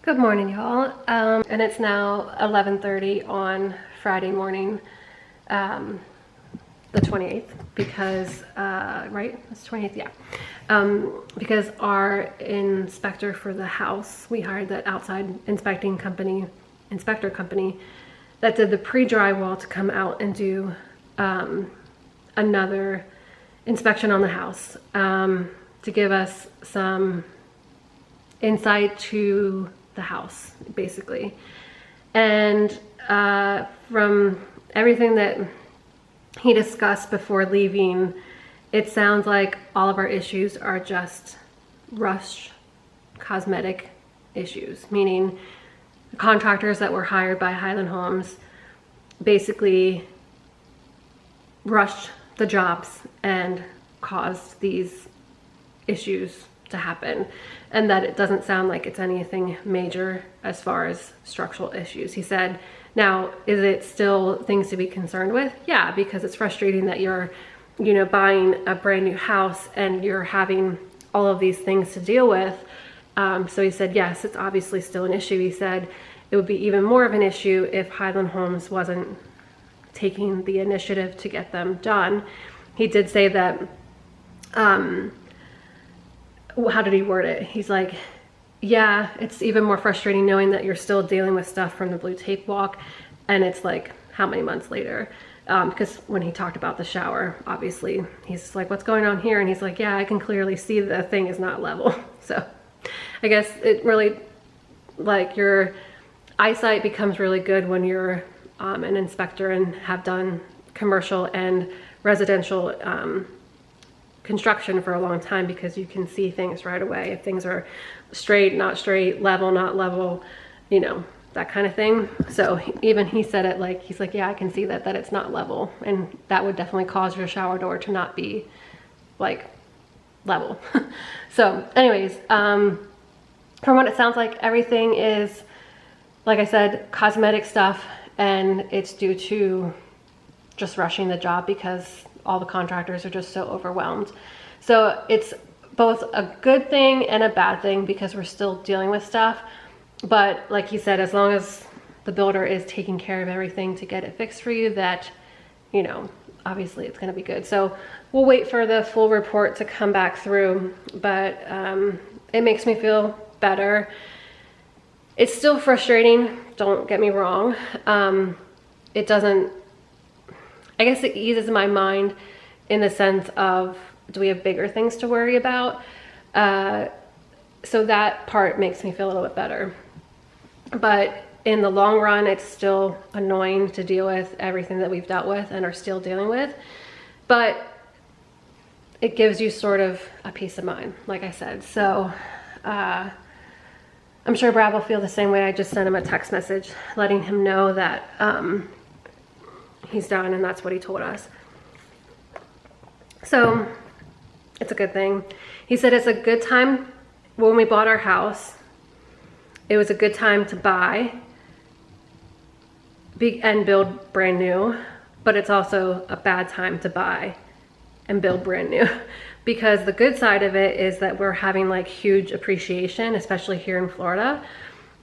Good morning, y'all. And it's now 11:30 on Friday morning, the 28th, because, right? It's 28th, yeah. Because our inspector for the house, we hired that outside inspector company that did the pre-drywall to come out and do another inspection on the house to give us some insight to the house, basically. And from everything that he discussed before leaving, it sounds like all of our issues are just rushed cosmetic issues, meaning the contractors that were hired by Highland Homes basically rushed the jobs and caused these issues to happen, and that it doesn't sound like it's anything major as far as structural issues. He said, now, is it still things to be concerned with? Yeah, because it's frustrating that you're, buying a brand new house and you're having all of these things to deal with. So he said, yes, it's obviously still an issue. He said it would be even more of an issue if Highland Homes wasn't taking the initiative to get them done. He did say that, how did he word it? He's like, yeah, it's even more frustrating knowing that you're still dealing with stuff from the blue tape walk, and it's like how many months later? Because when he talked about the shower, obviously he's like, what's going on here? And he's like, yeah, I can clearly see the thing is not level. So I guess it really, like, your eyesight becomes really good when you're an inspector and have done commercial and residential construction for a long time, because you can see things right away. If things are straight, not straight, level, not level, that kind of thing. So even he said it, like, he's like, yeah, I can see that it's not level, and that would definitely cause your shower door to not be like level. So anyways, from what it sounds like, everything is, like I said, cosmetic stuff, and it's due to just rushing the job because all the contractors are just so overwhelmed. So it's both a good thing and a bad thing because we're still dealing with stuff. But like he said, as long as the builder is taking care of everything to get it fixed for you, that, obviously it's going to be good. So we'll wait for the full report to come back through, but it makes me feel better. It's still frustrating, don't get me wrong. It doesn't, I guess it eases my mind in the sense of, do we have bigger things to worry about? So that part makes me feel a little bit better. But in the long run, it's still annoying to deal with everything that we've dealt with and are still dealing with. But it gives you sort of a peace of mind, like I said. So I'm sure Brad will feel the same way. I just sent him a text message letting him know that he's done, and that's what he told us. So it's a good thing. He said it's a good time. When we bought our house, it was a good time to buy and build brand new, but it's also a bad time to buy and build brand new, because the good side of it is that we're having like huge appreciation, especially here in Florida.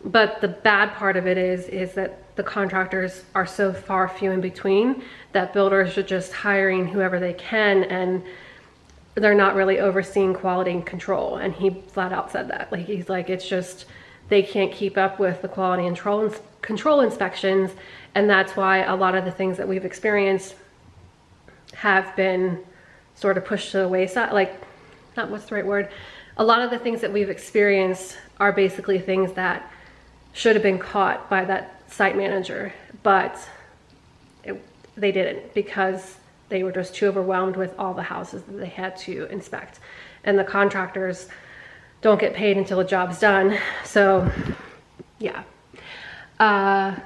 But the bad part of it is that the contractors are so far few in between that builders are just hiring whoever they can, and they're not really overseeing quality and control. And he flat out said that. Like, he's like, it's just, they can't keep up with the quality and control inspections. And that's why a lot of the things that we've experienced have been sort of pushed to the wayside. Like, not what's the right word? A lot of the things that we've experienced are basically things that should have been caught by that site manager, but they didn't, because they were just too overwhelmed with all the houses that they had to inspect. And the contractors don't get paid until the job's done. So yeah, I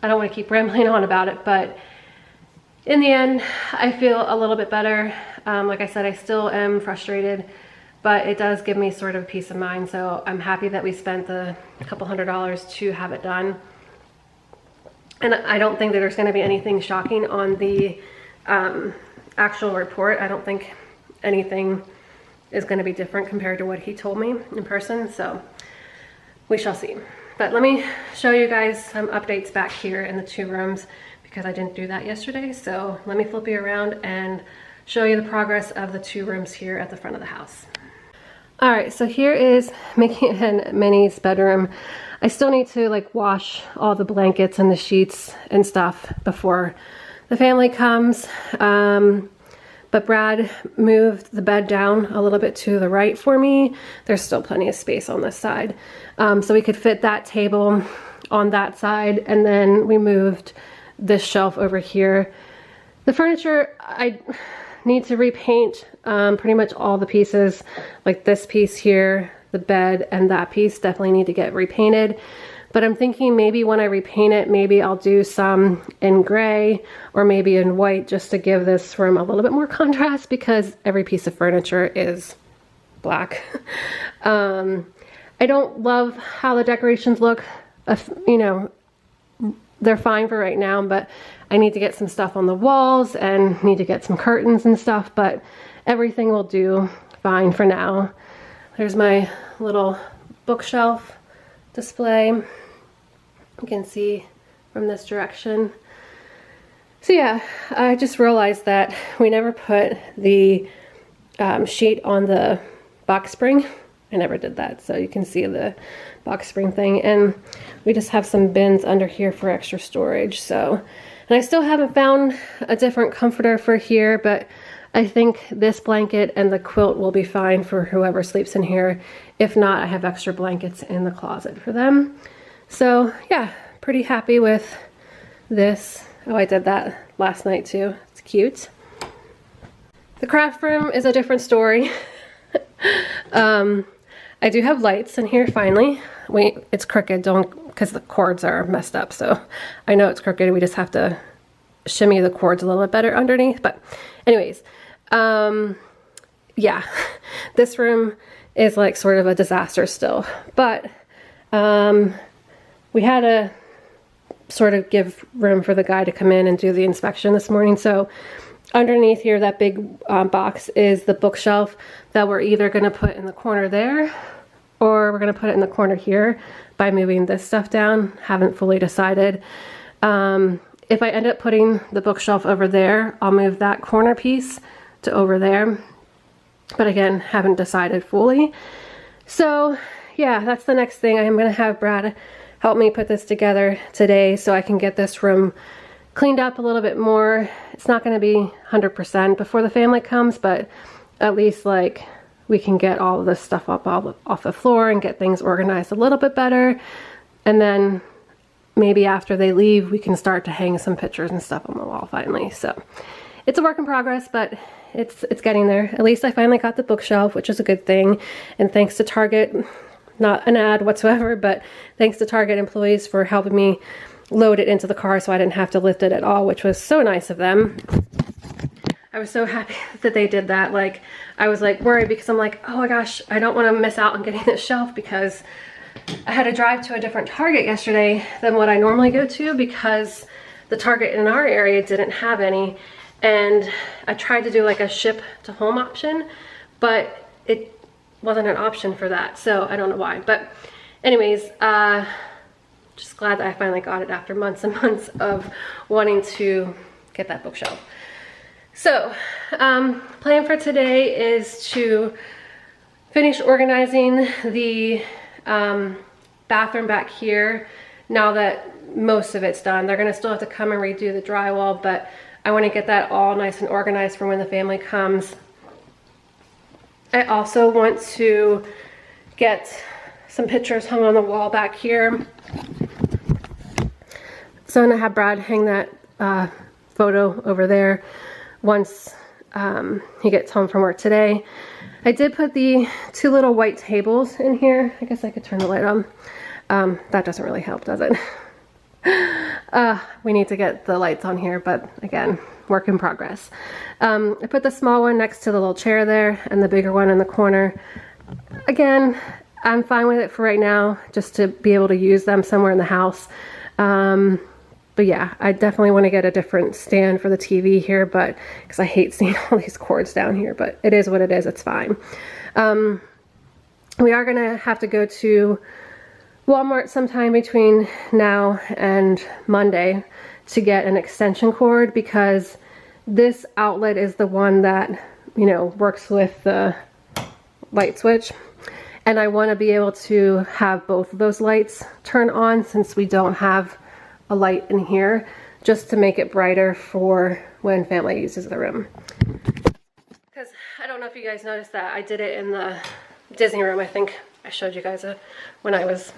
don't want to keep rambling on about it, but in the end, I feel a little bit better. Like I said, I still am frustrated, but it does give me sort of peace of mind. So I'm happy that we spent the couple $100s to have it done. And I don't think that there's going to be anything shocking on the actual report. I don't think anything is going to be different compared to what he told me in person. So we shall see. But but let me show you guys some updates back here in the 2 rooms because I didn't do that yesterday. So let me flip you around and show you the progress of the 2 rooms here at the front of the house. All right, so here is Mickey and Minnie's bedroom. I still need to like wash all the blankets and the sheets and stuff before the family comes. But Brad moved the bed down a little bit to the right for me. There's still plenty of space on this side. So we could fit that table on that side, and then we moved this shelf over here. The furniture, I need to repaint pretty much all the pieces, like this piece here, the bed, and that piece definitely need to get repainted. But I'm thinking maybe when I repaint it, maybe I'll do some in gray or maybe in white just to give this room a little bit more contrast because every piece of furniture is black. I don't love how the decorations look. You know, they're fine for right now, but I need to get some stuff on the walls and need to get some curtains and stuff, but everything will do fine for now. There's my little bookshelf display. You can see from this direction. So yeah, I just realized that we never put the sheet on the box spring. I never did that, so you can see the box spring thing, and we just have some bins under here for extra storage. So, and I still haven't found a different comforter for here, but I think this blanket and the quilt will be fine for whoever sleeps in here. If not, I have extra blankets in the closet for them. So yeah, pretty happy with this. Oh, I did that last night too. It's cute. The craft room is a different story. I do have lights in here finally. It's crooked, because the cords are messed up. So I know it's crooked. We just have to shimmy the cords a little bit better underneath. But anyways, yeah, this room is like sort of a disaster still. But we had to sort of give room for the guy to come in and do the inspection this morning. So underneath here, that big box is the bookshelf that we're either going to put in the corner there or we're going to put it in the corner here by moving this stuff down. Haven't fully decided. If I end up putting the bookshelf over there, I'll move that corner piece to over there. But again, haven't decided fully. So yeah, that's the next thing. I'm going to have Brad help me put this together today so I can get this room cleaned up a little bit more. It's not going to be 100% before the family comes, but at least like we can get all of this stuff up off the floor and get things organized a little bit better. And then maybe after they leave, we can start to hang some pictures and stuff on the wall finally. So it's a work in progress, but it's getting there. At least I finally got the bookshelf, which is a good thing. And thanks to Target, not an ad whatsoever, but thanks to Target employees for helping me load it into the car so I didn't have to lift it at all, which was so nice of them. I was so happy that they did that. Like, I was like worried because I'm like, oh my gosh, I don't want to miss out on getting this shelf because I had to drive to a different Target yesterday than what I normally go to because the Target in our area didn't have any. And I tried to do like a ship to home option, but it wasn't an option for that. So I don't know why, but anyways, just glad that I finally got it after months and months of wanting to get that bookshelf. So, plan for today is to finish organizing the bathroom back here now that most of it's done. They're gonna still have to come and redo the drywall, but I wanna get that all nice and organized for when the family comes. I also want to get some pictures hung on the wall back here. So I'm gonna have Brad hang that photo over there once he gets home from work today. I did put the 2 little white tables in here. I guess I could turn the light on. That doesn't really help, does it? We need to get the lights on here, but again, work in progress. I put the small one next to the little chair there and the bigger one in the corner. Again, I'm fine with it for right now, just to be able to use them somewhere in the house. But yeah, I definitely want to get a different stand for the TV here, but because I hate seeing all these cords down here, but it is what it is, it's fine. We are going to have to go to Walmart sometime between now and Monday to get an extension cord, because this outlet is the one that, you know, works with the light switch. And I want to be able to have both of those lights turn on, since we don't have a light in here, just to make it brighter for when family uses the room. Because I don't know if you guys noticed that I did it in the Disney room. I think I showed you guys when I was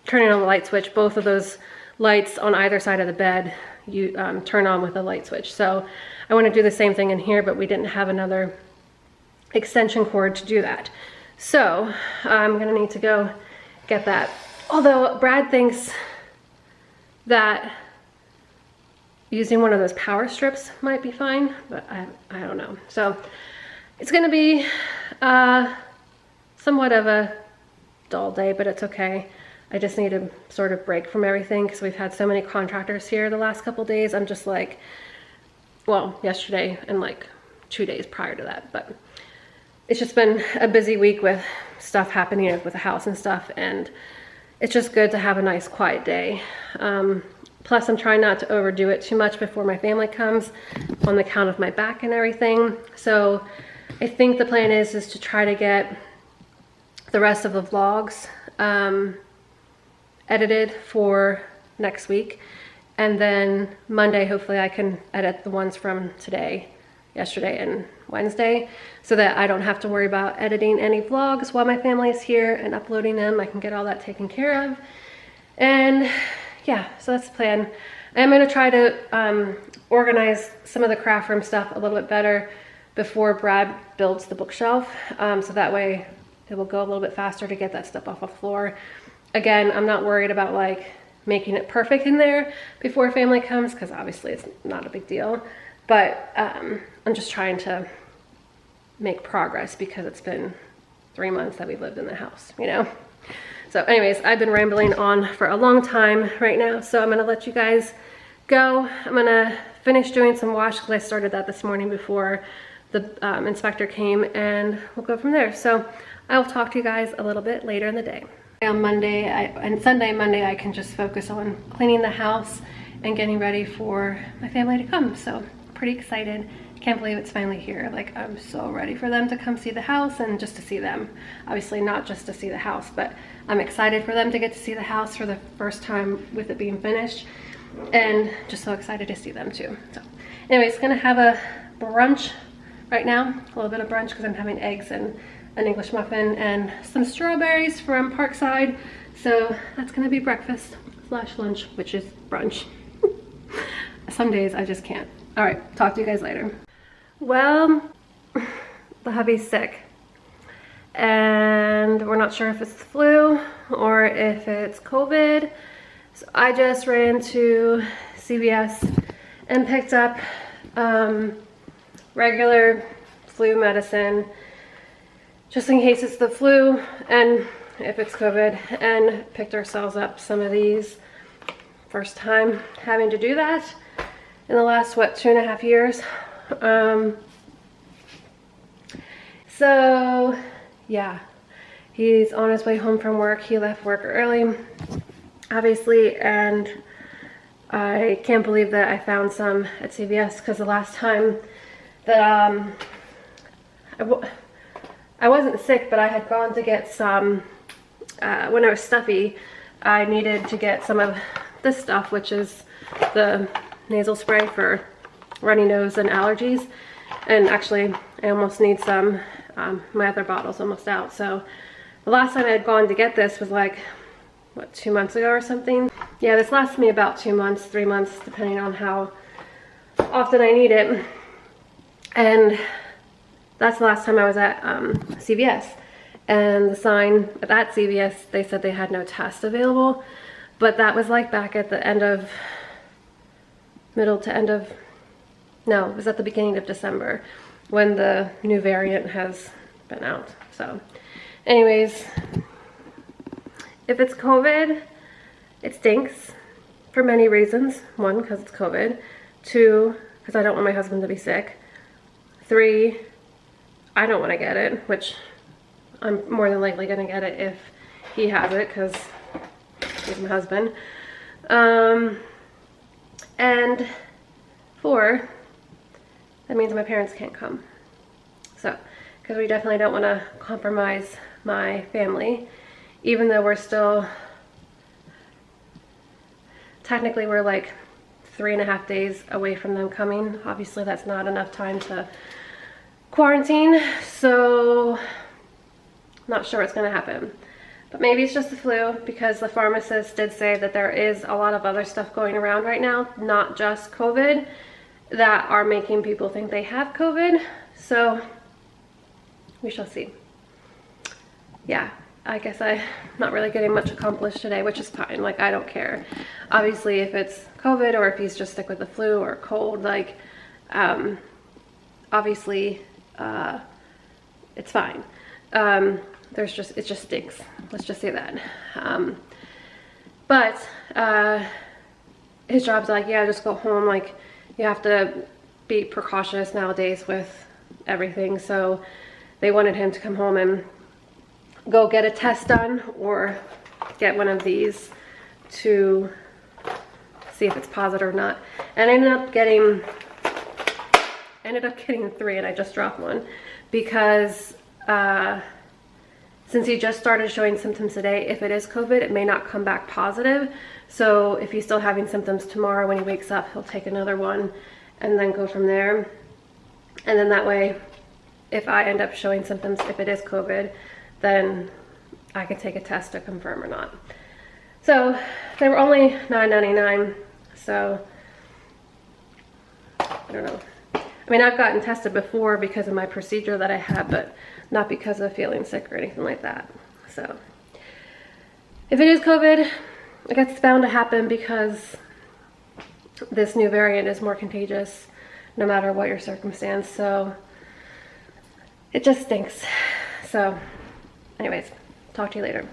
turning on the light switch. Both of those lights on either side of the bed, you turn on with a light switch. So I want to do the same thing in here, but we didn't have another extension cord to do that. So I'm gonna need to go get that. Although Brad thinks that using one of those power strips might be fine, but I don't know. So it's gonna be somewhat of a dull day, but it's okay. I just need to sort of break from everything, because we've had so many contractors here the last couple days. I'm just like, well, yesterday and like 2 days prior to that, but it's just been a busy week with stuff happening with the house and stuff, and it's just good to have a nice quiet day. Plus I'm trying not to overdo it too much before my family comes, on the account of my back and everything. So I think the plan is to try to get the rest of the vlogs edited for next week, and then Monday hopefully I can edit the ones from today, yesterday, and Wednesday, so that I don't have to worry about editing any vlogs while my family is here and uploading them. I can get all that taken care of. And yeah, so that's the plan. I'm going to try to organize some of the craft room stuff a little bit better before Brad builds the bookshelf, so that way it will go a little bit faster to get that stuff off the floor. Again, I'm not worried about like making it perfect in there before family comes, because obviously it's not a big deal, but I'm just trying to make progress, because it's been 3 months that we've lived in the house, you know? So anyways, I've been rambling on for a long time right now, so I'm gonna let you guys go. I'm gonna finish doing some wash, because I started that this morning before the inspector came, and we'll go from there. So I'll talk to you guys a little bit later in the day. On Monday and Sunday and Monday, I can just focus on cleaning the house and getting ready for my family to come. So pretty excited. Can't believe it's finally here. Like, I'm so ready for them to come see the house, and just to see them. Obviously not just to see the house, but I'm excited for them to get to see the house for the first time with it being finished, and just so excited to see them too. So anyways, gonna have a brunch right now, a little bit of brunch, because I'm having eggs and an English muffin and some strawberries from Parkside. So that's gonna be breakfast / lunch, which is brunch. Some days I just can't. All right, talk to you guys later. Well, the hubby's sick, and we're not sure if it's the flu or if it's COVID. So I just ran to CVS and picked up regular flu medicine, just in case it's the flu and if it's COVID, and picked ourselves up some of these. First time having to do that in the last, what, 2.5 years. So yeah, he's on his way home from work. He left work early, obviously, and I can't believe that I found some at CVS, because the last time that I wasn't sick, but I had gone to get some, when I was stuffy, I needed to get some of this stuff, which is the nasal spray for runny nose and allergies. And actually, I almost need some, my other bottle's almost out. So the last time I had gone to get this was like, what, 2 months ago or something? Yeah, this lasts me about 2 months, 3 months, depending on how often I need it. And that's the last time I was at CVS. And the sign at that CVS, they said they had no tests available. But that was like back at the end of, middle to end of, no, it was at the beginning of December, when the new variant has been out. So anyways, if it's COVID, it stinks for many reasons. 1, because it's COVID. 2, because I don't want my husband to be sick. 3, I don't want to get it, which I'm more than likely going to get it if he has it, because He's my husband. And 4, that means my parents can't come. So, because we definitely don't want to compromise my family, even though we're still, technically we're like 3.5 days away from them coming. Obviously that's not enough time to quarantine, so I'm not sure what's going to happen. But maybe it's just the flu, because the pharmacist did say that there is a lot of other stuff going around right now, not just COVID, that are making people think they have COVID. So we shall see. Yeah, I guess I'm not really getting much accomplished today, which is fine. Like, I don't care. Obviously, if it's COVID or if he's just sick with the flu or cold, like, obviously, it's fine. It just stinks. Let's just say that. But his job's like, yeah, just go home. Like, you have to be precautious nowadays with everything. So they wanted him to come home and go get a test done or get one of these to see if it's positive or not. And I ended up getting 3, and I just dropped one because since he just started showing symptoms today, if it is COVID, it may not come back positive. So if he's still having symptoms tomorrow when he wakes up, he'll take another one and then go from there. And then that way, if I end up showing symptoms, if it is COVID, then I can take a test to confirm or not. So they were only $9.99. So I don't know. I mean, I've gotten tested before because of my procedure that I had, but not because of feeling sick or anything like that. So if it is COVID, I guess it's bound to happen because this new variant is more contagious no matter what your circumstance. So it just stinks. So anyways, talk to you later.